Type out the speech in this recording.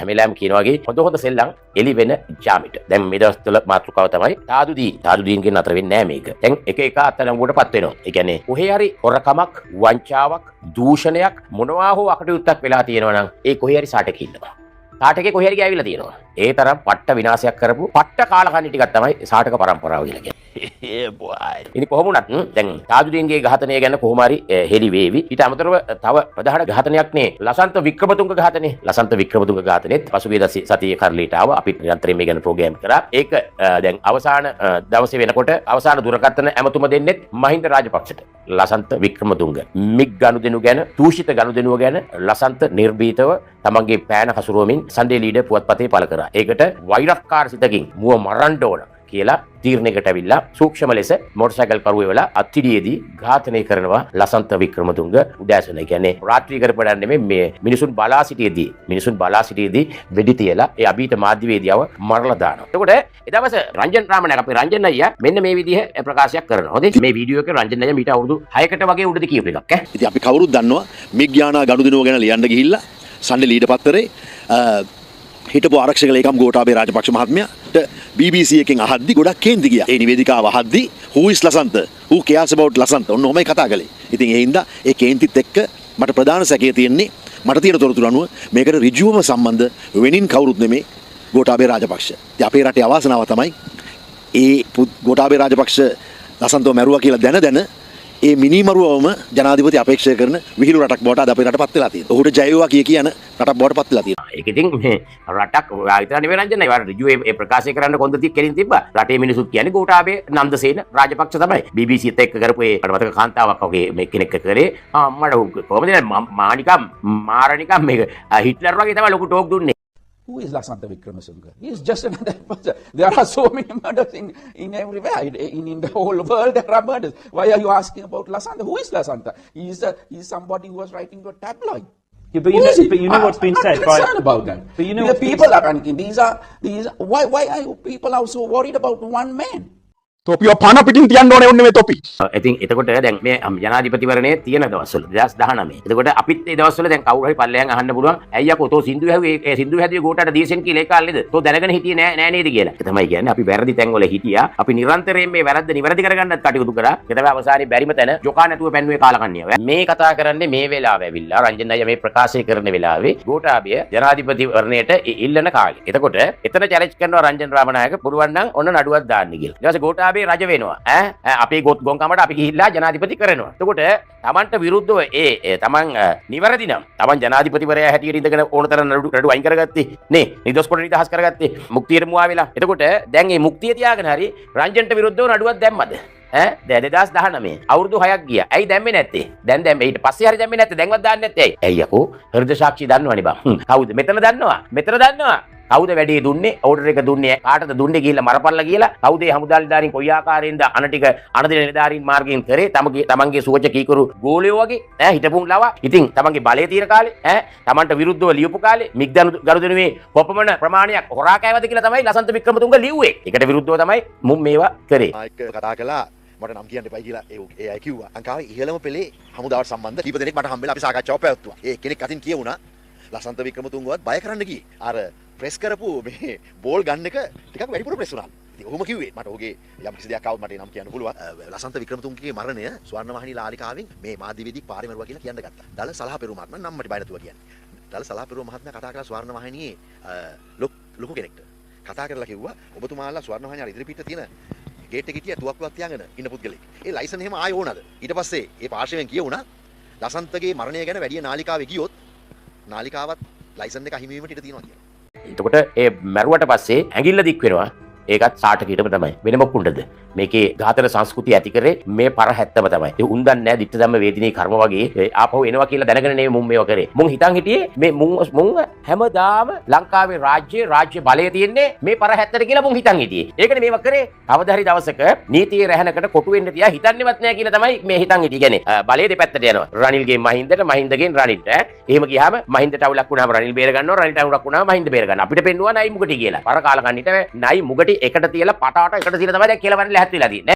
හැම වෙලාවෙම කියනවා වගේ හොඳ සෙල්ලම් එලි වෙන ජාමිට. දැන් මේ දවස් තුල මාතෘකාව තමයි තාදුදීන්ගෙන් අතර වෙන්නේ නැහැ මේක. දැන් එක අත්අඩංගුවටපත් වෙනවා. ඒ කියන්නේ කොහේ හරි හොරකමක්, වංචාවක්, දූෂණයක් මොනවා හෝ අකටයුත්තක් වෙලා තියෙනවා නම් ඒ කොහේ හරි සාටක ඉන්නවා. සාටකේ කොහේ හරි ගෑවිලා තියෙනවා. ඒ තරම් පට්ට විනාශයක් කරපු පට්ට කාලකන්ණි ටිකක් තමයි සාටක පරම්පරාව කියලා කියන්නේ. ඒ බොයි. ඉතින් කොහොම වුණත් දැන් තාජුදීන්ගේ ඝාතනය ගැන කොහොම හරි හෙලි වේවි. ඊට අමතරව තව ප්‍රධාන ඝාතනයක් නේ ලසන්ත වික්‍රමතුංග ඝාතනය. ලසන්ත වික්‍රමතුංග ඝාතනෙත් පසුගිය සතියේ කරලියට ආවා. අපි නිරන්තරයෙන් මේ ගැන ප්‍රෝග්‍රෑම් කරා. ඒක දැන් අවසාන දවසේ වෙනකොට අවසාන දුරකථන ඇමතුම දෙන්නෙත් මහින්ද රාජපක්ෂට. ලසන්ත වික්‍රමතුංග මිග් ගනුදෙනු ගැන, දූෂිත ගනුදෙනුව ගැන ලසන්ත නිර්භීතව තමන්ගේ පෑන හසුරුවමින් සන්ඩේ ලීඩර් පුවත්පතේ පළ කරා. ඒකට වෛරක්කාර සිතකින් මුව මරන්න ඕන කියලා තීරණයකට ඇවිල්ලා සූක්ෂම ලෙස මොටරසයිකල් කරුවේ වෙලා අත්තිඩියේදී ඝාතනය කරනවා ලසන්ත වික්‍රමතුංග උදෑසන. ඒ කියන්නේ රාත්‍රී කරපඩන් නෙමෙයි මේ මිනිසුන් බලා සිටියේදී වෙඩි තියලා ඒ අභීත මාධ්‍යවේදියාව මරලා දානවා. එතකොට එදවස රංජන් රාමනායක අපේ රංජන් අයියා මෙන්න මේ විදිහ ප්‍රකාශයක් කරනවා. හොඳේ මේ වීඩියෝ එක රංජන් අයියා මීට අවුරුදු 6කට වගේ උඩදී කියපු එකක් ඈ. ඉතින් අපි කවුරුත් දන්නවා මිග්යානා ගනුදෙනුව ගැන ලියන්න ගිහිල්ලා සන්ඩේ ලීඩර් පත්තරේ හිටපු ආරක්ෂක ලේකම් ගෝඨාභය රාජපක්ෂ මහත්මයාට BBC එකෙන් අහද්දි ගොඩක් කේන්ති ගියා. ඒ නිවේදිකාව අහද්දි who is Lasantha? who cares about Lasantha? ඔන්න ඔහමයි කතා කළේ. ඉතින් ඒ හින්දා ඒ කේන්තිත් එක්ක මට ප්‍රධාන සැකය තියෙන්නේ මට තියෙන තොරතුරු අනුව මේකට ඍජුවම සම්බන්ධ වෙනින් කවුරුත් නෙමේ ගෝඨාභය රාජපක්ෂ. ඉතින් අපේ රටේ අවාසනාව තමයි ඒ ගෝඨාභය රාජපක්ෂ ලසන්තව මැරුවා කියලා දැන ඒ මිනිමරුවවම ජනාධිපති අපේක්ෂා කරන විහිළු රටක් බවට අද අපේ රට පත් වෙලා තියෙනවා. ඔහුට ජය වේවා කිය කියන රටක් බවට පත් වෙලා තියෙනවා. ඒක ඉතින් මේ රටක් ආයතන නෙවෙයි රංජන. ඒවට ඍජු ඒ ප්‍රකාශය කරන්න කොන්ද කෙලින් තිබ්බා. රටේ මිනිසුත් කියන්නේ ගෝඨාභය නන්දසේන රාජපක්ෂ තමයි. BBC එකත් එක්ක කරපු ඒ මතක කාන්තාවක් වගේ මේ කෙනෙක් කරේ. මට කොහොමද මාරනිකම් මේක හිට්ලර් වගේ තමයි ලොකු ටෝක් දුන්නේ. Who is Lasantha Wickrematunge? He is just another person. There are so many murders in everywhere. In the whole world there are murders. Why are you asking about Lasantha? Who is Lasantha? He is somebody who was writing to a tabloid. Yeah, but you know what's been said. I'm not concerned about that. But you know the people are panicking. Why are people are so worried about one man? තොපිය පණ පිටින් තියන්න ඕනේ ඔන්නේ මේ තොපි. ඉතින් එතකොට දැන් මේ ජනාධිපතිවරණයේ තියෙන දවස්වල 2019. එතකොට අපිත් මේ දවස්වල දැන් කවුරු හරි පල්ලෙයන් අහන්න පුළුවන්. ඇයි යකෝ තෝ සින්දු හැව්වේ ඒ සින්දු හැදුවේ ගෝඨාට දීසෙන් කියලා ඒ කාලේද? තෝ දැනගෙන හිටියේ නෑ නේද කියලා. ඒක තමයි කියන්නේ අපි වැරදි තැන්වල හිටියා. අපි නිරන්තරයෙන් මේ වැරද්ද නිවැරදි කරගන්නත් කටයුතු කරා. ඒක තමයි අවසානයේ බැරිම තැන ජොකා නැතුව පැන්නුවේ කාලකන්ණිය. මේ කතා කරන්නේ මේ වෙලාවේ ඇවිල්ලා රංජන් අයියා මේ ප්‍රකාශය කරන වෙලාවේ ගෝඨාභය ජනාධිපතිවරණයට ඉල්ලන කාලේ. එතකොට එතන චැලෙන්ජ් කරනවා රංජන් රාමනායක පුළුවන් නම් ඔන්න නඩුවක් දාන්න කියලා. ඊට පස්සේ ගෝඨාභය රජ වෙනවා. අපේ ගොන්කමට අපි ගිහිල්ලා ජනාධිපති කරනවා. එතකොට තමන්ට විරුද්ධව තමන් නිවැරදි නම් තමන් ජනාධිපතිවරයා හැටියට ඉඳගෙන ඕනතරම් නඩු අයින් කරගත්තේ නේ. නිදොස් කොට නිදහස් කරගත්තේ මුක්තියට මුවා වෙලා. එතකොට දැන් මේ මුක්තිය තියාගෙන හරි රංජන්ට විරුද්ධව නඩුවක් දැම්මද? 2019 අවුරුදු 6ක් ගියා. ඇයි දැම්මේ නැත්තේ? දැන් ඊට පස්සේ හරි දැම්මේ නැත්තේ. දැන්වත් දාන්නේ නැත්තේ ඇයි? ඇයි යකෝ හෘද සාක්ෂි දන්නවනේ බං. කවුද? මෙතන දන්නවා. කවුද වැඩේ දුන්නේ? ඕඩර් එක දුන්නේ කාටද දුන්නේ කියලා මරපල්ලා කියලා. කවුද මේ හමුදා නිලධාරීන් කොයි ආකාරයෙන්ද අන ටික අනදින නිලධාරීන් මාර්ගයෙන් කරේ? තමන්ගේ සුවච කීකරු ගෝලියෝ වගේ හිටපුන් ලවා. ඉතින් තමන්ගේ බලය තියෙන කාලේ තමන්ට විරුද්ධව ලියපු කාලේ ගනුදෙනුවේ කොපමණ ප්‍රමාණයක් හොරා කෑවද කියලා තමයි ලසන්ත වික්‍රමතුංග ලිව්වේ. ඒකට විරුද්ධව තමයි මුම් මේවා කරේ. කතා කළා මට නම් කියන්න එපයි කියලා ඒ අය කිව්වා. ලංකාවේ ඉහළම පෙළේ හමුදාවට සම්බන්ධ කීප දෙනෙක් මට හම්බෙලා අපි සාකච්ඡාවක් පැවැත්තුවා. ඒ කෙනෙක් අතින් කියුණා ලසන්ත වික්‍රමතුංගවත් බය කරන්න ගියේ. අර ප්‍රෙස් කරපු මේ බෝල් ගන්න එක ටිකක් වැඩිපුර ප්‍රෙස් වුණා. ඉතින් ඔහොම කිව්වේ මට ඔහුගේ යම් කිසි දෙයක් ආවොත් මට නම් කියන්න පුළුවන්. ලසන්ත වික්‍රමතුංගගේ මරණය ස්වර්ණවාහිනී ලාලිකාවෙන් මේ මාධ්‍යවේදී පාරේ මරුවා කියලා කියන්න ගත්තා. දල සලහපෙරුම මහත්මයා නම් මට බය නැතුව කියන්නේ. දල සලහපෙරුම මහත්මයා කතා කරලා ස්වර්ණවාහිනියේ ලොකු කෙනෙක්ට කතා කරලා කිව්වා ඔබතුමාලා ස්වර්ණවාහිනිය ඉදිරිපිට තියෙන ගේට් එකේ තියා තුවක්කුවක් තියාගෙන ඉන්න පුද්ගලෙක්. ඒ ලයිසන් එහෙම ආයෙ ඕනද? ඊට පස්සේ ඒ පාර්ශවයෙන් කියුණා ලසන්තගේ මරණය ගැන වැඩි නාලිකාවේ ගියොත් නාලිකාවත් ලයිසන් එක අහිමි වීමට ඉඩ තියෙනවා කියලා. එතකොට ඒ මැරුවට පස්සේ ඇඟිල්ල දික් වෙනවා. ඒකත් සාටකීටම තමයි. වෙන මොකුණ්ඩද? මේකේ ඝාතන සංස්කෘතිය ඇති කරේ මේ පර හැත්තම තමයි. ඒ උන් දන්නේ නැහැ දිට්ඨ ධම්ම වේදිනේ කර්ම වගේ ආපහු එනවා කියලා දැනගෙන නෙමෙයි මුන් මේව කරේ. මුන් හිතන් හිටියේ මේ මුන් හැමදාම ලංකාවේ රාජ්‍ය බලය තියෙන්නේ මේ පර හැත්තට කියලා මුන් හිතන් හිටියේ. ඒකනේ මේව කරේ. කවදා හරි දවසක නීතියේ රැහැනකට කොටු වෙන්න තියා හිතන්නේවත් නැහැ කියලා තමයි මේ හිතන් හිටියේ. කියන්නේ බලය දෙපැත්තට යනවා. රනිල්ගේ මහින්දට මහින්දගෙන් රනිල්ට. එහෙම ගියාම මහින්දට අවුලක් වුණාම රනිල් බේර ගන්නවා. රනිල්ට අවුලක් වුණාම මහින්ද බේර ගන්නවා. අපිට පෙන්නුවා නයි මුගටි කියලා. පර කාලකන්නිට නයි මුගටි එකට තියලා පටාට එකට තියලා තමයි දැන් කියලා වරනේ ලැහත් වෙලා තියෙන්නේ.